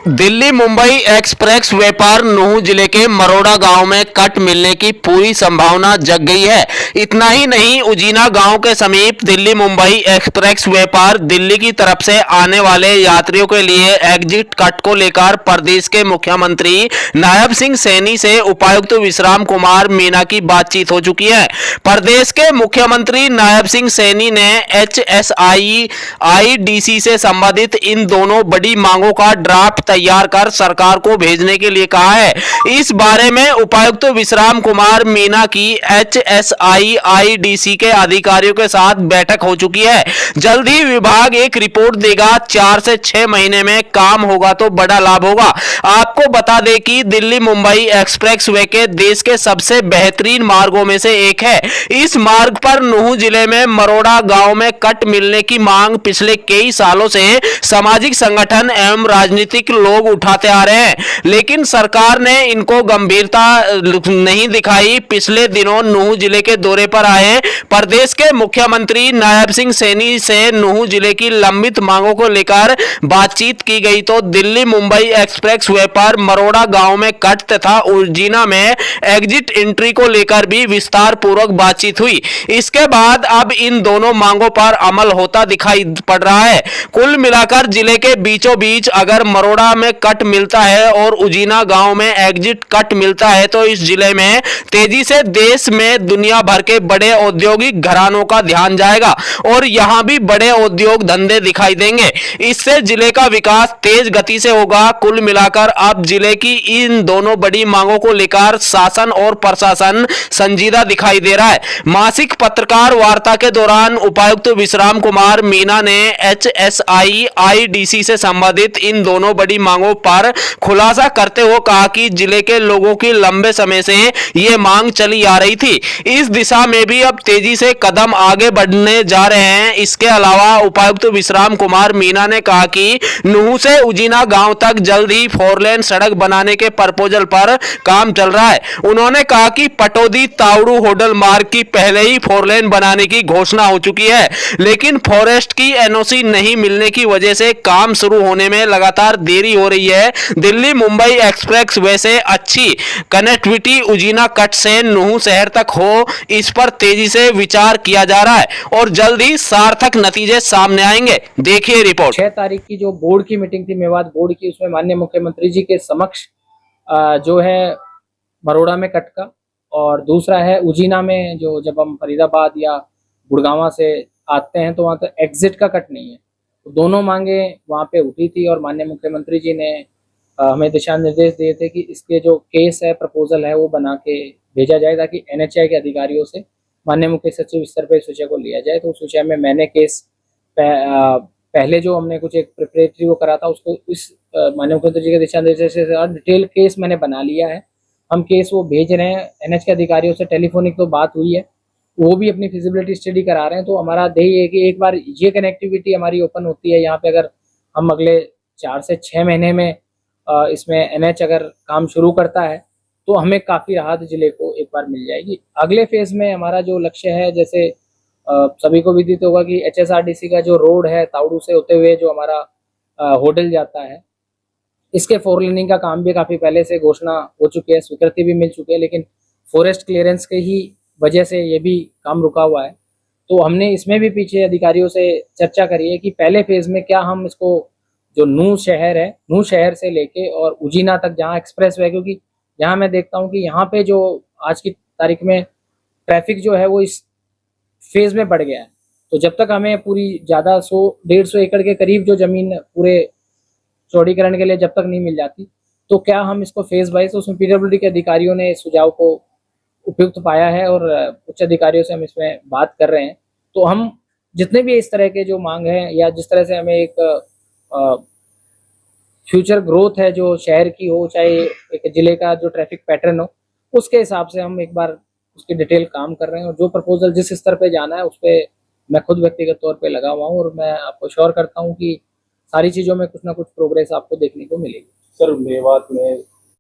Delhi Mumbai express way पर नूंह जिले के मरोड़ा गांव में कट मिलने की पूरी संभावना जग गई है। इतना ही नहीं, उजीना गांव के समीप दिल्ली मुंबई एक्सप्रेस वे पर दिल्ली की तरफ से आने वाले यात्रियों के लिए एग्जिट कट को लेकर प्रदेश के मुख्यमंत्री नायब सिंह सैनी से उपायुक्त विश्राम कुमार मीणा की बातचीत हो चुकी है। प्रदेश के मुख्यमंत्री नायब सिंह सैनी ने HSIIDC से संबंधित इन दोनों बड़ी मांगों का ड्राफ्ट तैयार कर सरकार को भेजने के लिए कहा है। इस बारे में उपायुक्त विश्राम कुमार मीणा की HSIIDC के अधिकारियों के साथ बैठक हो चुकी है। जल्द ही विभाग एक रिपोर्ट देगा। 4 से 6 महीने में काम होगा तो बड़ा लाभ होगा। आपको बता दें कि दिल्ली मुंबई एक्सप्रेस वे के देश के सबसे बेहतरीन मार्गों में से एक है। इस मार्ग पर नूंह जिले में मरोड़ा गांव में कट मिलने की मांग पिछले कई सालों से सामाजिक संगठन एवं राजनीतिक लोग उठाते आ रहे हैं, लेकिन सरकार ने इनको गंभीरता नहीं दिखाई। पिछले दिनों नूंह जिले के दौरे पर आए प्रदेश के मुख्यमंत्री नायब सिंह सैनी से नूंह जिले की लंबित मांगों को लेकर बातचीत की गई तो दिल्ली मुंबई एक्सप्रेस वे पर मरोड़ा गांव में कट तथा उजीना में एग्जिट एंट्री को लेकर भी विस्तार पूर्वक बातचीत हुई। इसके बाद अब इन दोनों मांगों पर अमल होता दिखाई पड़ रहा है। कुल मिलाकर जिले के बीचों बीच अगर मरोड़ा में कट मिलता है और उजीना गांव में एग्जिट कट मिलता है तो इस जिले में तेजी से देश में दुनिया भर के बड़े औद्योगिक घरानों का ध्यान जाएगा और यहां भी बड़े उद्योग धंधे दिखाई देंगे। इससे जिले का विकास तेज गति से होगा। कुल मिलाकर अब जिले की इन दोनों बड़ी मांगों को लेकर शासन और प्रशासन संजीदा दिखाई दे रहा है। मासिक पत्रकार वार्ता के दौरान उपायुक्त विश्राम कुमार मीणा ने HSIIDC से संबंधित इन दोनों बड़ी मांगों पर खुलासा करते हुए कहा कि जिले के लोगों की लंबे समय से ये मांग चली आ रही थी। इस दिशा में भी अब तेजी से कदम आगे बढ़ने जा रहे हैं। इसके अलावा उपायुक्त विश्राम कुमार मीणा ने कहा कि नूंह से उजीना गांव तक जल्द ही 4 लेन सड़क बनाने के प्रपोजल पर काम चल रहा है। उन्होंने कहा कि पटौदी तावड़ू होडल मार्ग की पहले ही 4 लेन बनाने की घोषणा हो चुकी है, लेकिन फॉरेस्ट की NOC नहीं मिलने की वजह से काम शुरू होने में लगातार देरी हो रही है। दिल्ली मुंबई एक्सप्रेस वे से अच्छी कनेक्टिविटी उजीना कट से नूंह शहर तक हो, इस पर तेजी से विचार किया जा रहा है और जल्द ही सार्थक नतीजे सामने आएंगे। देखिए रिपोर्ट। 6 तारीख की जो बोर्ड की मीटिंग थी, मेवात बोर्ड की, उसमें माननीय मुख्यमंत्री जी के समक्ष जो है मरोड़ा में कट का और दूसरा है उजीना में, जो जब हम फरीदाबाद या गुड़गांवा से आते हैं तो वहाँ तो एग्जिट का कट नहीं है। तो दोनों मांगे वहाँ पे उठी थी और माननीय मुख्यमंत्री जी ने हमें दिशा निर्देश दिए थे कि इसके जो केस है, प्रपोजल है, वो बना के भेजा जाए ताकि NHI के अधिकारियों से माननीय मुख्य सचिव स्तर पर इस विषय को लिया जाए। तो उस विषय में मैंने केस पहले जो हमने कुछ एक प्रिपरेटरी वो करा था, उसको इस माननीय मुख्यमंत्री जी के दिशा निर्देश से डिटेल केस मैंने बना लिया है। हम केस वो भेज रहे हैं। NH के अधिकारियों से टेलीफोनिक तो बात हुई है, वो भी अपनी फिजिबिलिटी स्टडी करा रहे हैं। तो हमारा ध्येय है कि एक बार ये कनेक्टिविटी हमारी ओपन होती है यहाँ पे, अगर हम अगले 4 से 6 महीने में इसमें NH अगर काम शुरू करता है तो हमें काफ़ी राहत जिले को एक बार मिल जाएगी। अगले फेज़ में हमारा जो लक्ष्य है, जैसे सभी को विदित होगा कि HSRDC का जो रोड है तावड़ू से होते हुए जो हमारा होटल जाता है, इसके 4 लेनिंग का काम भी काफ़ी पहले से घोषणा हो चुकी है, स्वीकृति भी मिल चुकी है, लेकिन फॉरेस्ट क्लियरेंस के ही वजह से ये भी काम रुका हुआ है। तो हमने इसमें भी पीछे अधिकारियों से चर्चा करी है कि पहले फेज़ में क्या हम इसको जो नूंह शहर है, नूंह शहर से लेके और उजीना तक जहाँ एक्सप्रेस वे, क्योंकि यहाँ मैं देखता हूँ कि यहाँ पे जो आज की तारीख में ट्रैफिक जो है वो इस फेज़ में बढ़ गया है। तो जब तक हमें पूरी ज़्यादा 100-150 एकड़ के करीब जो ज़मीन पूरे चौड़ीकरण के लिए जब तक नहीं मिल जाती, तो क्या हम इसको फेज़ वाइज, उसमें PWD के अधिकारियों ने इस सुझाव को उपयुक्त पाया है और उच्च अधिकारियों से हम इसमें बात कर रहे हैं। तो हम जितने भी इस तरह के जो मांग हैं या जिस तरह से हमें एक फ्यूचर ग्रोथ है जो शहर की हो, चाहे एक ज़िले का जो ट्रैफिक पैटर्न हो, उसके हिसाब से हम एक बार उसकी डिटेल काम कर रहे हैं और जो प्रपोजल जिस स्तर पे जाना है उस पर मैं खुद व्यक्तिगत तौर पे लगा हुआ हूँ और मैं आपको श्योर करता हूँ कि सारी चीज़ों में कुछ ना कुछ प्रोग्रेस आपको देखने को मिलेगी। सर, मेवात में